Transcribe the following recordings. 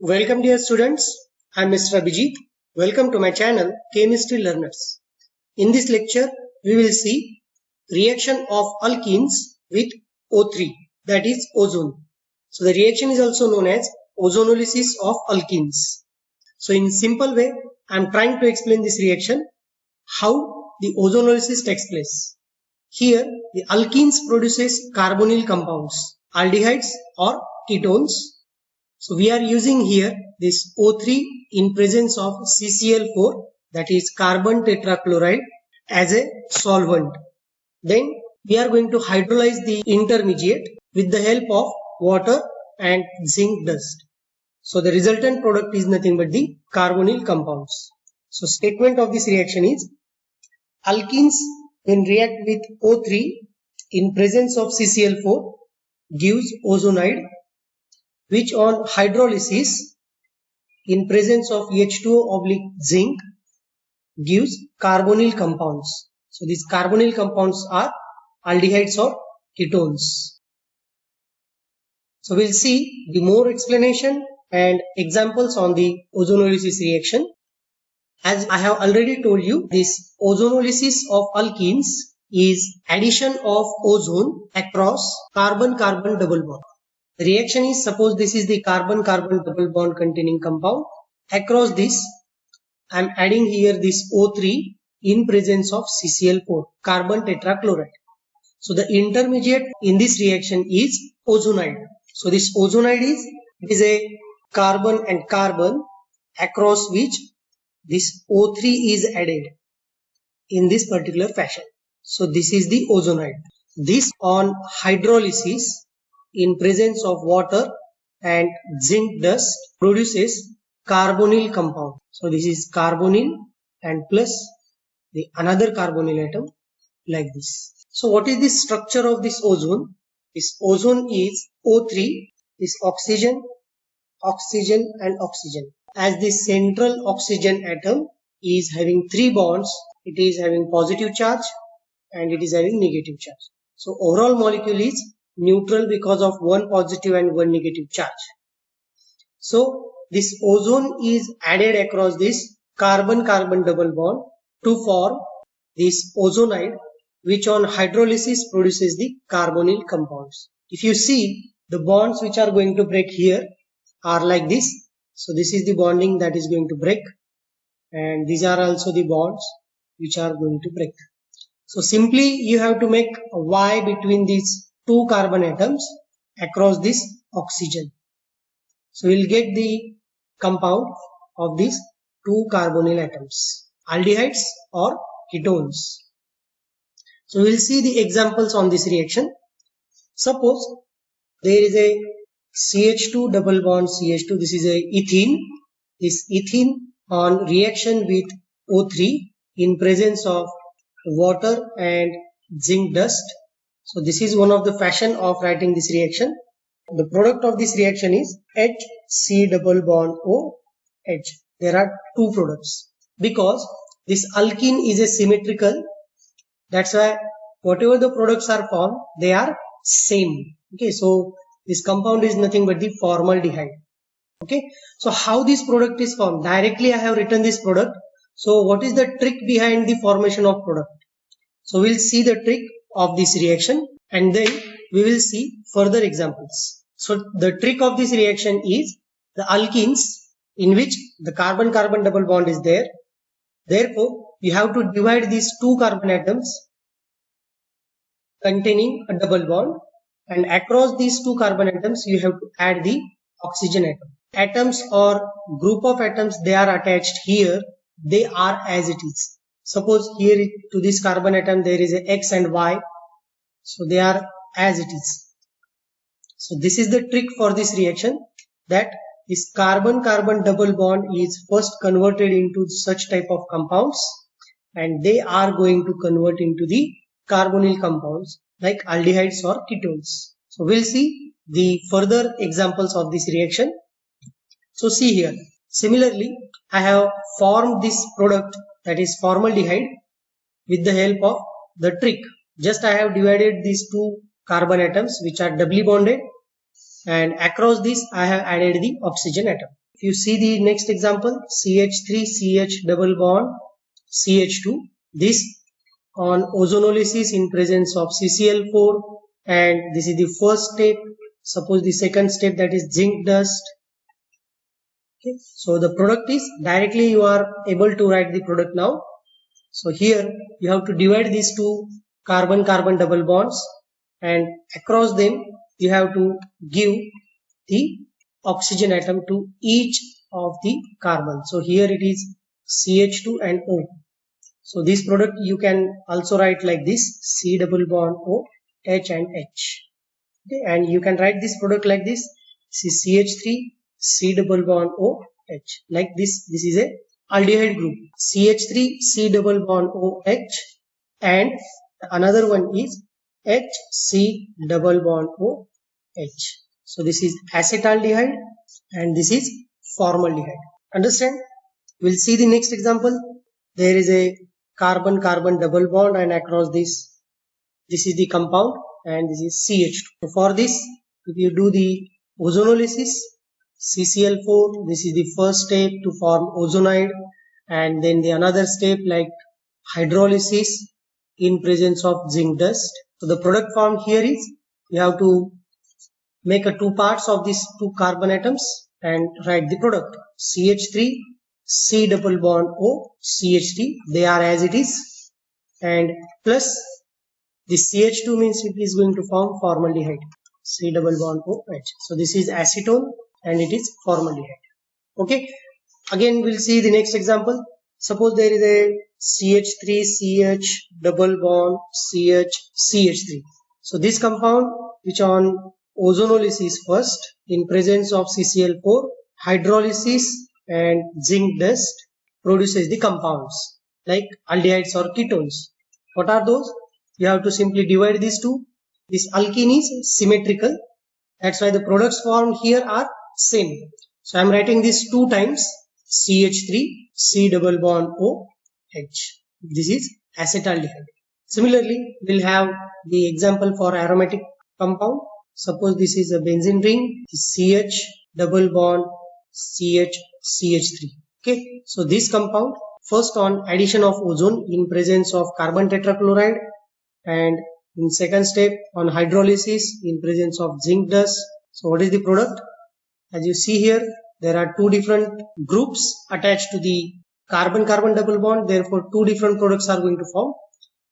Welcome dear students, I am Mr. Abhijit. Welcome to my channel Chemistry Learners. In this lecture, we will see reaction of alkenes with O3, that is ozone. So the reaction is also known as ozonolysis of alkenes. So in simple way, I am trying to explain this reaction, how the ozonolysis takes place. Here, the alkenes produces carbonyl compounds, aldehydes or ketones. So we are using here this O3 in presence of CCl4, that is carbon tetrachloride, as a solvent. Then we are going to hydrolyze the intermediate with the help of water and zinc dust. So the resultant product is nothing but the carbonyl compounds. So statement of this reaction is, alkenes when react with O3 in presence of CCl4 gives ozonide, which on hydrolysis in presence of H2O/zinc gives carbonyl compounds. So these carbonyl compounds are aldehydes or ketones. So we'll see the more explanation and examples on the ozonolysis reaction. As I have already told you, this ozonolysis of alkenes is addition of ozone across carbon-carbon double bond. The reaction is, suppose this is the carbon-carbon double bond containing compound. Across this, I am adding here this O3 in presence of CCl4, carbon tetrachloride. So the intermediate in this reaction is ozonide. So this ozonide is a carbon and carbon across which this O3 is added in this particular fashion. So this is the ozonide. This on hydrolysis in presence of water and zinc dust produces carbonyl compound. So this is carbonyl and plus the another carbonyl atom like this. So what is the structure of this ozone? This ozone is O3, is oxygen, oxygen and oxygen. As the central oxygen atom is having 3 bonds, it is having positive charge and it is having negative charge. So overall molecule is neutral because of one positive and one negative charge. So this ozone is added across this carbon-carbon double bond to form this ozonide, which on hydrolysis produces the carbonyl compounds. If you see, the bonds which are going to break here are like this. So this is the bonding that is going to break, and these are also the bonds which are going to break. So simply you have to make a Y between these 2 carbon atoms across this oxygen. So we'll get the compound of these 2 carbonyl atoms, aldehydes or ketones. So we'll see the examples on this reaction. Suppose there is a CH2 double bond CH2, this is a ethene. This ethene on reaction with O3 in presence of water and zinc dust. So this is one of the fashion of writing this reaction. The product of this reaction is HC double bond OH. There are 2 products because this alkene is a symmetrical. That's why whatever the products are formed, they are same. Okay, so this compound is nothing but the formaldehyde. Okay, so how this product is formed? Directly I have written this product. So what is the trick behind the formation of product? So we'll see the trick of this reaction and then we will see further examples. So the trick of this reaction is the alkenes in which the carbon-carbon double bond is there. Therefore, you have to divide these 2 carbon atoms containing a double bond, and across these 2 carbon atoms you have to add the oxygen atom. Atoms or group of atoms, they are attached here, they are as it is. Suppose here to this carbon atom there is a X and Y, so they are as it is. So this is the trick for this reaction, that this carbon-carbon double bond is first converted into such type of compounds and they are going to convert into the carbonyl compounds like aldehydes or ketones. So we'll see the further examples of this reaction. So see here, similarly I have formed this product, that is formaldehyde, with the help of the trick. Just I have divided these 2 carbon atoms which are doubly bonded, and across this I have added the oxygen atom. If you see the next example, CH3 CH double bond CH2, this on ozonolysis in presence of CCl4, and this is the first step. Suppose the second step, that is zinc dust. Okay, so the product is directly you are able to write the product now. So here you have to divide these two carbon-carbon double bonds, and across them you have to give the oxygen atom to each of the carbon. So here it is CH2 and O. So this product you can also write like this, C double bond O, H and H. Okay, and you can write this product like this, CH3 C double bond O H, like this. This is a aldehyde group, CH3 C double bond O H, and another one is HC double bond O H. So this is acetaldehyde and this is formaldehyde. Understand? We'll see the next example. There is a carbon-carbon double bond, and across this is the compound and this is CH2. So for this, if you do the ozonolysis, CCl4, this is the first step to form ozonide, and then the another step like hydrolysis in presence of zinc dust. So the product formed here is, you have to make a two parts of these two carbon atoms and write the product, CH3 C double bond O CH3, they are as it is, and plus the CH2 means it is going to form formaldehyde, C double bond O H. So this is acetone and it is formaldehyde. Okay, again we'll see the next example. Suppose there is a CH3 CH double bond CH CH3. So this compound, which on ozonolysis first in presence of CCl4, hydrolysis and zinc dust produces the compounds like aldehydes or ketones. What are those? You have to simply divide these two. This alkene is symmetrical, that's why the products formed here are same. So I am writing this two times, CH3 C double bond O H. This is acetaldehyde. Similarly, we'll have the example for aromatic compound. Suppose this is a benzene ring, CH double bond CH CH3. Okay, so this compound, first on addition of ozone in presence of carbon tetrachloride, and in second step on hydrolysis in presence of zinc dust. So what is the product? As you see here, there are two different groups attached to the carbon-carbon double bond, therefore two different products are going to form.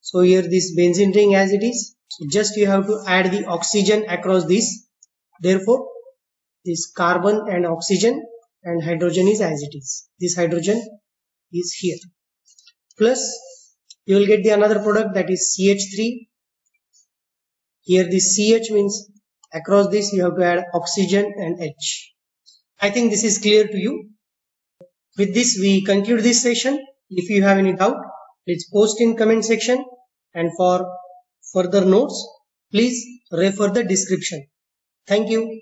So here this benzene ring as it is, so just you have to add the oxygen across this, therefore this carbon and oxygen and hydrogen is as it is. This hydrogen is here. Plus you will get the another product, that is CH3. Here this CH means across this you have to add oxygen and H. I think this is clear to you. With this we conclude this session. If you have any doubt, please post in comment section, and for further notes please refer the description. Thank you.